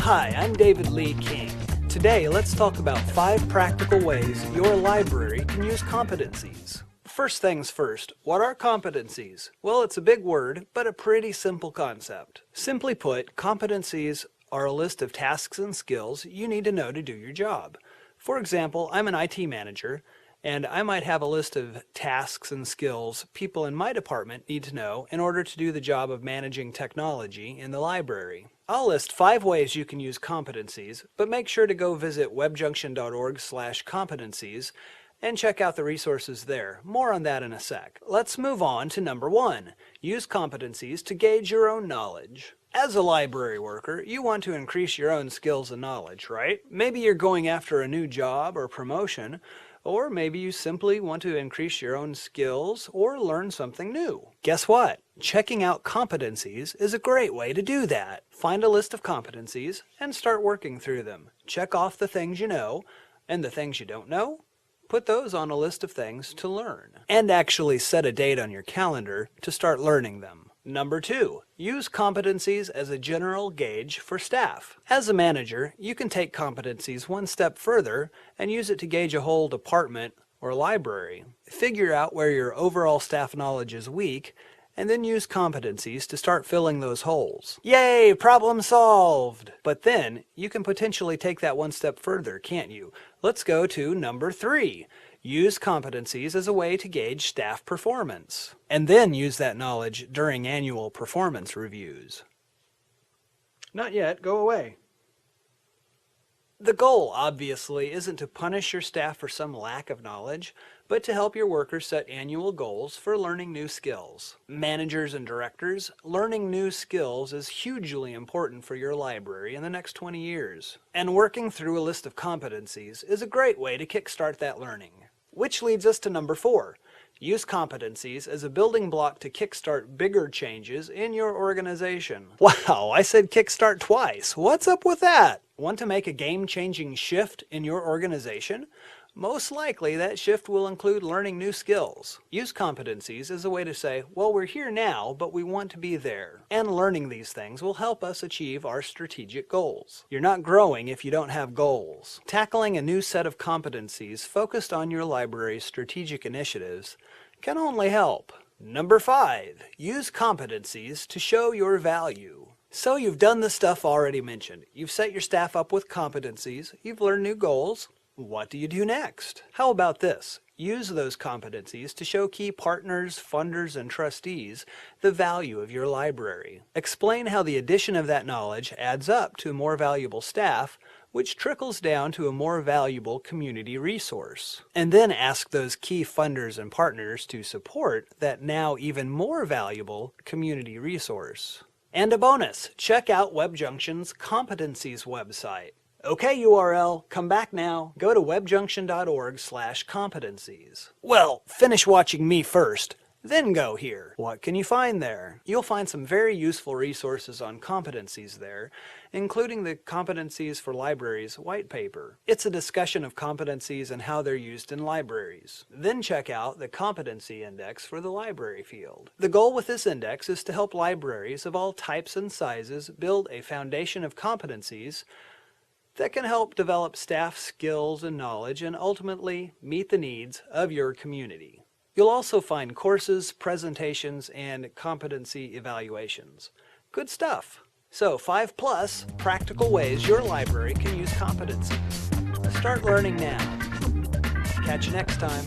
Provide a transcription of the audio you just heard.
Hi, I'm David Lee King. Today, let's talk about 5 practical ways your library can use competencies. First things first, what are competencies? Well, it's a big word, but a pretty simple concept. Simply put, competencies are a list of tasks and skills you need to know to do your job. For example, I'm an IT manager, and I might have a list of tasks and skills people in my department need to know in order to do the job of managing technology in the library. I'll list 5 ways you can use competencies, but make sure to go visit webjunction.org/competencies and check out the resources there. More on that in a sec. Let's move on to number 1. Use competencies to gauge your own knowledge. As a library worker, you want to increase your own skills and knowledge, right? Maybe you're going after a new job or promotion, or maybe you simply want to increase your own skills or learn something new. Guess what? Checking out competencies is a great way to do that. Find a list of competencies and start working through them. Check off the things you know, and the things you don't know, put those on a list of things to learn. And actually set a date on your calendar to start learning them. Number 2, use competencies as a general gauge for staff. As a manager, you can take competencies one step further and use it to gauge a whole department or library. Figure out where your overall staff knowledge is weak, and then use competencies to start filling those holes. Yay, problem solved! But then, you can potentially take that one step further, can't you? Let's go to number 3. Use competencies as a way to gauge staff performance, and then use that knowledge during annual performance reviews. Not yet, go away. The goal, obviously, isn't to punish your staff for some lack of knowledge, but to help your workers set annual goals for learning new skills. Managers and directors, learning new skills is hugely important for your library in the next 20 years. And working through a list of competencies is a great way to kickstart that learning. Which leads us to number 4. Use competencies as a building block to kickstart bigger changes in your organization. Wow, I said kickstart twice. What's up with that? Want to make a game-changing shift in your organization? Most likely that shift will include learning new skills. Use competencies as a way to say, well, we're here now, but we want to be there. And learning these things will help us achieve our strategic goals. You're not growing if you don't have goals. Tackling a new set of competencies focused on your library's strategic initiatives can only help. Number 5, use competencies to show your value. So you've done the stuff already mentioned. You've set your staff up with competencies, you've learned new goals. What do you do next? How about this? Use those competencies to show key partners, funders, and trustees the value of your library. Explain how the addition of that knowledge adds up to a more valuable staff, which trickles down to a more valuable community resource. And then ask those key funders and partners to support that now even more valuable community resource. And a bonus, check out WebJunction's Competencies website. Okay, URL, come back now. Go to webjunction.org/competencies. Well, finish watching me first, then go here. What can you find there? You'll find some very useful resources on competencies there, including the Competencies for Libraries white paper. It's a discussion of competencies and how they're used in libraries. Then check out the Competency Index for the library field. The goal with this index is to help libraries of all types and sizes build a foundation of competencies that can help develop staff skills and knowledge and ultimately meet the needs of your community. You'll also find courses, presentations, and competency evaluations. Good stuff. So 5+ practical ways your library can use competencies. Start learning now. Catch you next time.